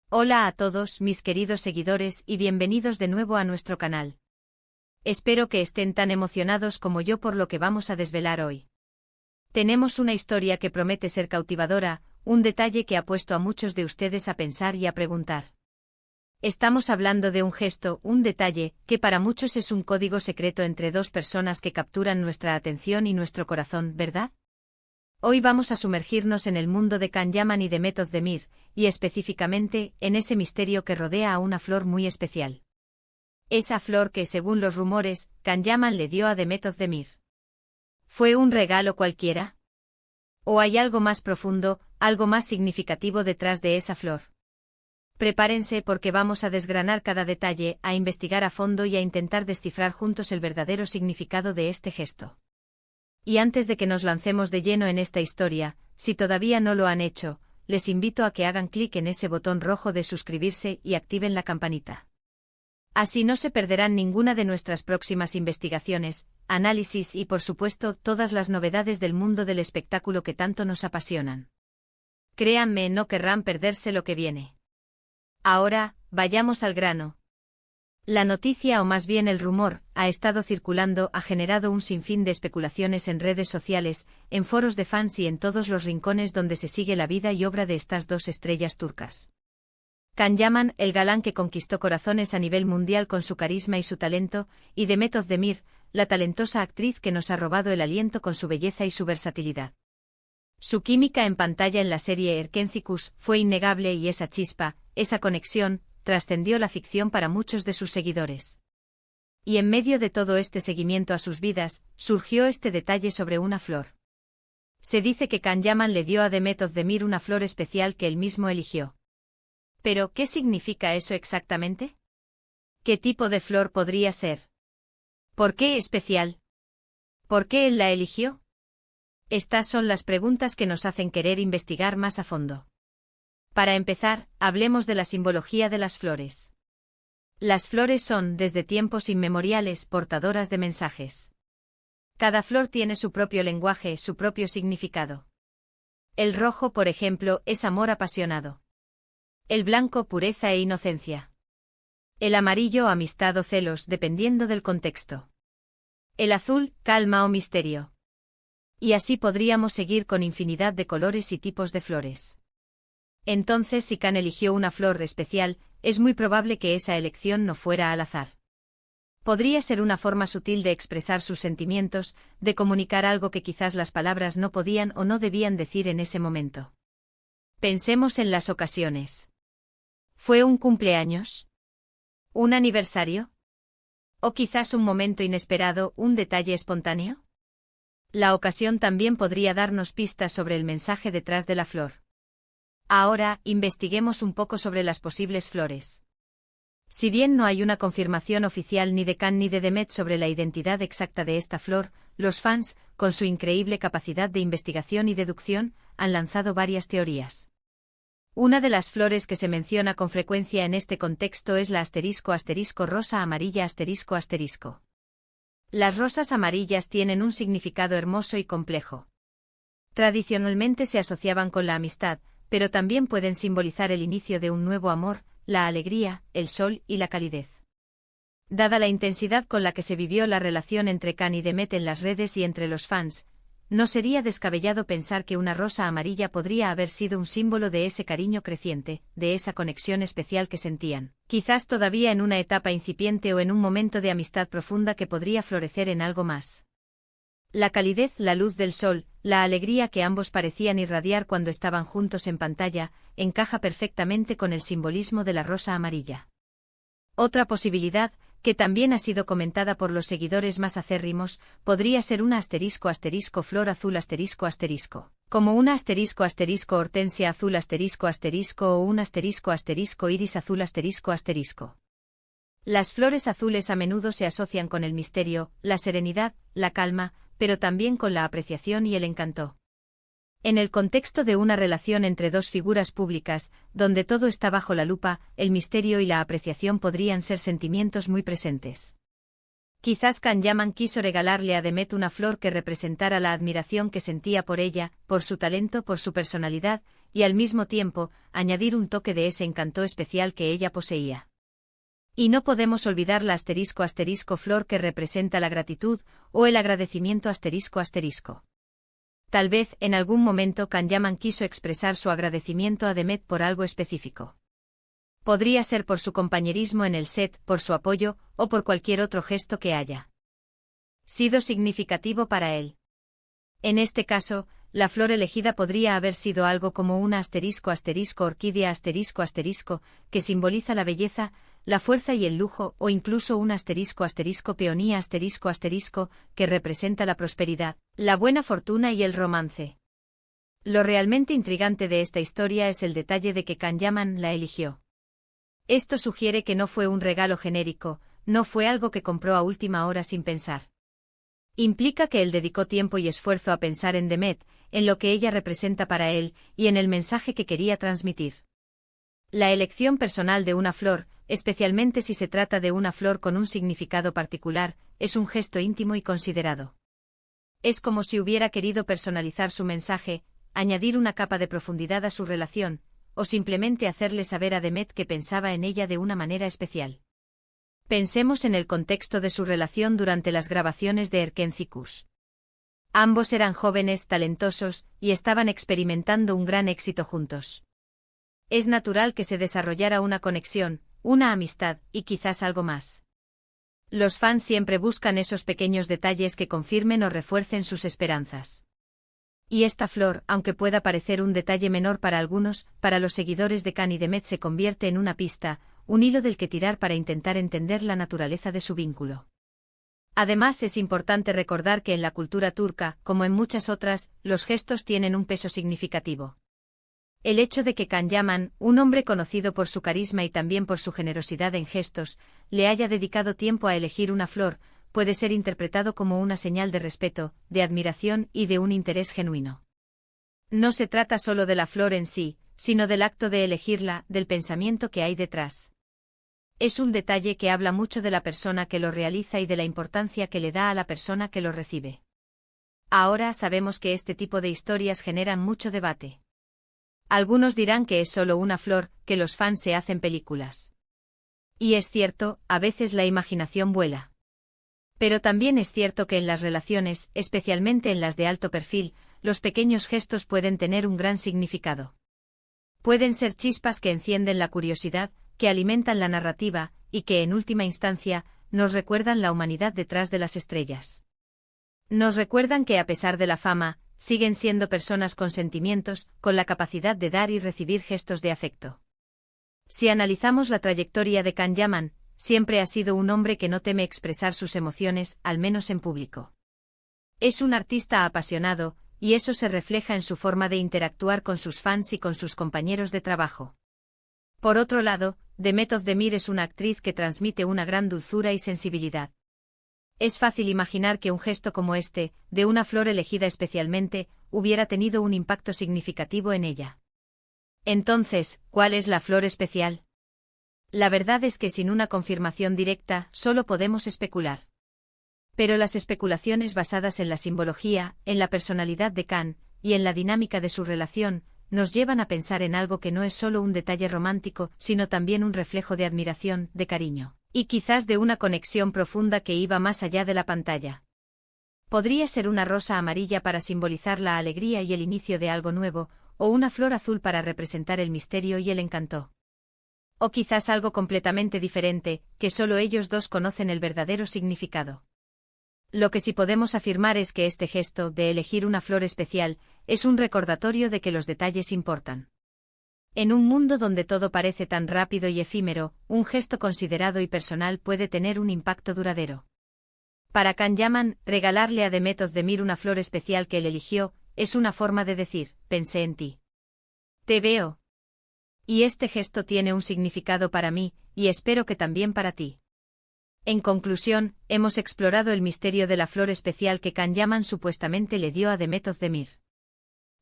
Hola a todos mis queridos seguidores y bienvenidos de nuevo a nuestro canal. Espero que estén tan emocionados como yo por lo que vamos a desvelar hoy. Tenemos una historia que promete ser cautivadora, un detalle que ha puesto a muchos de ustedes a pensar y a preguntar. Estamos hablando de un gesto, un detalle, que para muchos es un código secreto entre dos personas que capturan nuestra atención y nuestro corazón, ¿verdad? Hoy vamos a sumergirnos en el mundo de Can Yaman y de Demet Özdemir, y específicamente, en ese misterio que rodea a una flor muy especial. Esa flor que, según los rumores, Can Yaman le dio a Demet Özdemir. ¿Fue un regalo cualquiera? ¿O hay algo más profundo, algo más significativo detrás de esa flor? Prepárense porque vamos a desgranar cada detalle, a investigar a fondo y a intentar descifrar juntos el verdadero significado de este gesto. Y antes de que nos lancemos de lleno en esta historia, si todavía no lo han hecho, les invito a que hagan clic en ese botón rojo de suscribirse y activen la campanita. Así no se perderán ninguna de nuestras próximas investigaciones, análisis y por supuesto todas las novedades del mundo del espectáculo que tanto nos apasionan. Créanme, no querrán perderse lo que viene. Ahora, vayamos al grano. La noticia o más bien el rumor, ha estado circulando, ha generado un sinfín de especulaciones en redes sociales, en foros de fans y en todos los rincones donde se sigue la vida y obra de estas dos estrellas turcas. Can Yaman, el galán que conquistó corazones a nivel mundial con su carisma y su talento, y Demet Özdemir, la talentosa actriz que nos ha robado el aliento con su belleza y su versatilidad. Su química en pantalla en la serie Erkencikus fue innegable y esa chispa, esa conexión, trascendió la ficción para muchos de sus seguidores. Y en medio de todo este seguimiento a sus vidas, surgió este detalle sobre una flor. Se dice que Can Yaman le dio a Demet Özdemir una flor especial que él mismo eligió. ¿Pero qué significa eso exactamente? ¿Qué tipo de flor podría ser? ¿Por qué especial? ¿Por qué él la eligió? Estas son las preguntas que nos hacen querer investigar más a fondo. Para empezar, hablemos de la simbología de las flores. Las flores son, desde tiempos inmemoriales, portadoras de mensajes. Cada flor tiene su propio lenguaje, su propio significado. El rojo, por ejemplo, es amor apasionado. El blanco, pureza e inocencia. El amarillo, amistad o celos, dependiendo del contexto. El azul, calma o misterio. Y así podríamos seguir con infinidad de colores y tipos de flores. Entonces, si Can eligió una flor especial, es muy probable que esa elección no fuera al azar. Podría ser una forma sutil de expresar sus sentimientos, de comunicar algo que quizás las palabras no podían o no debían decir en ese momento. Pensemos en las ocasiones. ¿Fue un cumpleaños? ¿Un aniversario? ¿O quizás un momento inesperado, un detalle espontáneo? La ocasión también podría darnos pistas sobre el mensaje detrás de la flor. Ahora, investiguemos un poco sobre las posibles flores. Si bien no hay una confirmación oficial ni de Can ni de Demet sobre la identidad exacta de esta flor, los fans, con su increíble capacidad de investigación y deducción, han lanzado varias teorías. Una de las flores que se menciona con frecuencia en este contexto es la rosa amarilla ***. Las rosas amarillas tienen un significado hermoso y complejo. Tradicionalmente se asociaban con la amistad, pero también pueden simbolizar el inicio de un nuevo amor, la alegría, el sol y la calidez. Dada la intensidad con la que se vivió la relación entre Can y Demet en las redes y entre los fans, no sería descabellado pensar que una rosa amarilla podría haber sido un símbolo de ese cariño creciente, de esa conexión especial que sentían, quizás todavía en una etapa incipiente o en un momento de amistad profunda que podría florecer en algo más. La calidez, la luz del sol, la alegría que ambos parecían irradiar cuando estaban juntos en pantalla, encaja perfectamente con el simbolismo de la rosa amarilla. Otra posibilidad, que también ha sido comentada por los seguidores más acérrimos, podría ser una ***flor azul ***, como una ***hortensia azul ***, o un ***iris azul ***. Las flores azules a menudo se asocian con el misterio, la serenidad, la calma, pero también con la apreciación y el encanto. En el contexto de una relación entre dos figuras públicas, donde todo está bajo la lupa, el misterio y la apreciación podrían ser sentimientos muy presentes. Quizás Can Yaman quiso regalarle a Demet una flor que representara la admiración que sentía por ella, por su talento, por su personalidad, y al mismo tiempo, añadir un toque de ese encanto especial que ella poseía. Y no podemos olvidar la *** flor que representa la gratitud, o el agradecimiento ***. Tal vez, en algún momento Kanyaman quiso expresar su agradecimiento a Demet por algo específico. Podría ser por su compañerismo en el set, por su apoyo, o por cualquier otro gesto que haya sido significativo para él. En este caso, la flor elegida podría haber sido algo como una *** orquídea ***, que simboliza la belleza, la fuerza y el lujo, o incluso un *** peonía ***, que representa la prosperidad, la buena fortuna y el romance. Lo realmente intrigante de esta historia es el detalle de que Kanyaman la eligió. Esto sugiere que no fue un regalo genérico, no fue algo que compró a última hora sin pensar. Implica que él dedicó tiempo y esfuerzo a pensar en Demet, en lo que ella representa para él, y en el mensaje que quería transmitir. La elección personal de una flor, especialmente si se trata de una flor con un significado particular, es un gesto íntimo y considerado. Es como si hubiera querido personalizar su mensaje, añadir una capa de profundidad a su relación, o simplemente hacerle saber a Demet que pensaba en ella de una manera especial. Pensemos en el contexto de su relación durante las grabaciones de Erkencikus. Ambos eran jóvenes, talentosos, y estaban experimentando un gran éxito juntos. Es natural que se desarrollara una conexión, una amistad, y quizás algo más. Los fans siempre buscan esos pequeños detalles que confirmen o refuercen sus esperanzas. Y esta flor, aunque pueda parecer un detalle menor para algunos, para los seguidores de Kan y Demet se convierte en una pista, un hilo del que tirar para intentar entender la naturaleza de su vínculo. Además, es importante recordar que en la cultura turca, como en muchas otras, los gestos tienen un peso significativo. El hecho de que Kanyaman, un hombre conocido por su carisma y también por su generosidad en gestos, le haya dedicado tiempo a elegir una flor, puede ser interpretado como una señal de respeto, de admiración y de un interés genuino. No se trata solo de la flor en sí, sino del acto de elegirla, del pensamiento que hay detrás. Es un detalle que habla mucho de la persona que lo realiza y de la importancia que le da a la persona que lo recibe. Ahora sabemos que este tipo de historias generan mucho debate. Algunos dirán que es solo una flor, que los fans se hacen películas. Y es cierto, a veces la imaginación vuela. Pero también es cierto que en las relaciones, especialmente en las de alto perfil, los pequeños gestos pueden tener un gran significado. Pueden ser chispas que encienden la curiosidad, que alimentan la narrativa, y que en última instancia, nos recuerdan la humanidad detrás de las estrellas. Nos recuerdan que a pesar de la fama, siguen siendo personas con sentimientos, con la capacidad de dar y recibir gestos de afecto. Si analizamos la trayectoria de Kanyaman, siempre ha sido un hombre que no teme expresar sus emociones, al menos en público. Es un artista apasionado, y eso se refleja en su forma de interactuar con sus fans y con sus compañeros de trabajo. Por otro lado, Demet Özdemir es una actriz que transmite una gran dulzura y sensibilidad. Es fácil imaginar que un gesto como este, de una flor elegida especialmente, hubiera tenido un impacto significativo en ella. Entonces, ¿cuál es la flor especial? La verdad es que sin una confirmación directa, solo podemos especular. Pero las especulaciones basadas en la simbología, en la personalidad de Kan, y en la dinámica de su relación, nos llevan a pensar en algo que no es solo un detalle romántico, sino también un reflejo de admiración, de cariño, y quizás de una conexión profunda que iba más allá de la pantalla. Podría ser una rosa amarilla para simbolizar la alegría y el inicio de algo nuevo, o una flor azul para representar el misterio y el encanto. O quizás algo completamente diferente, que solo ellos dos conocen el verdadero significado. Lo que sí podemos afirmar es que este gesto, de elegir una flor especial, es un recordatorio de que los detalles importan. En un mundo donde todo parece tan rápido y efímero, un gesto considerado y personal puede tener un impacto duradero. Para Kanyaman, regalarle a Demet Özdemir una flor especial que él eligió, es una forma de decir, pensé en ti. Te veo. Y este gesto tiene un significado para mí, y espero que también para ti. En conclusión, hemos explorado el misterio de la flor especial que Kanyaman supuestamente le dio a Demet Özdemir.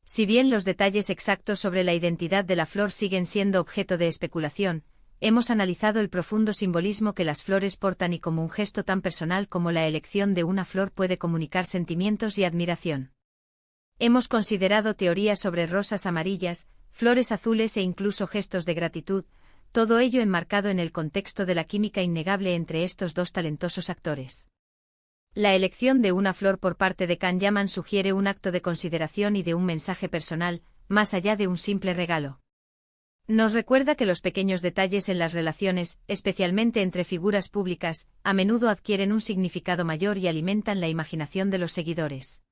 Si bien los detalles exactos sobre la identidad de la flor siguen siendo objeto de especulación, hemos analizado el profundo simbolismo que las flores portan y cómo un gesto tan personal como la elección de una flor puede comunicar sentimientos y admiración. Hemos considerado teorías sobre rosas amarillas, flores azules e incluso gestos de gratitud, todo ello enmarcado en el contexto de la química innegable entre estos dos talentosos actores. La elección de una flor por parte de Can Yaman sugiere un acto de consideración y de un mensaje personal, más allá de un simple regalo. Nos recuerda que los pequeños detalles en las relaciones, especialmente entre figuras públicas, a menudo adquieren un significado mayor y alimentan la imaginación de los seguidores.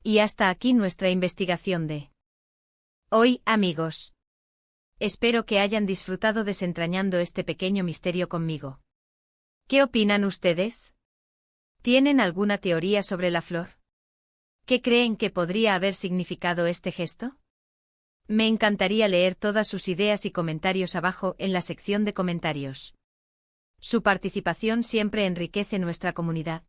Y hasta aquí nuestra investigación de hoy, amigos. Espero que hayan disfrutado desentrañando este pequeño misterio conmigo. ¿Qué opinan ustedes? ¿Tienen alguna teoría sobre la flor? ¿Qué creen que podría haber significado este gesto? Me encantaría leer todas sus ideas y comentarios abajo en la sección de comentarios. Su participación siempre enriquece nuestra comunidad.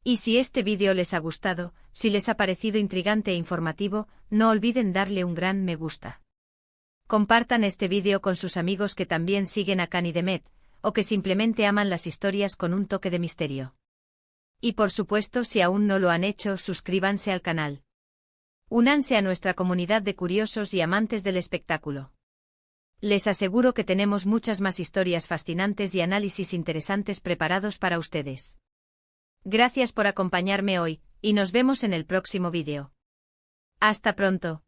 Y si este vídeo les ha gustado, si les ha parecido intrigante e informativo, no olviden darle un gran me gusta. Compartan este vídeo con sus amigos que también siguen a Can y Demet, o que simplemente aman las historias con un toque de misterio. Y por supuesto, si aún no lo han hecho, suscríbanse al canal. Únanse a nuestra comunidad de curiosos y amantes del espectáculo. Les aseguro que tenemos muchas más historias fascinantes y análisis interesantes preparados para ustedes. Gracias por acompañarme hoy, y nos vemos en el próximo vídeo. Hasta pronto.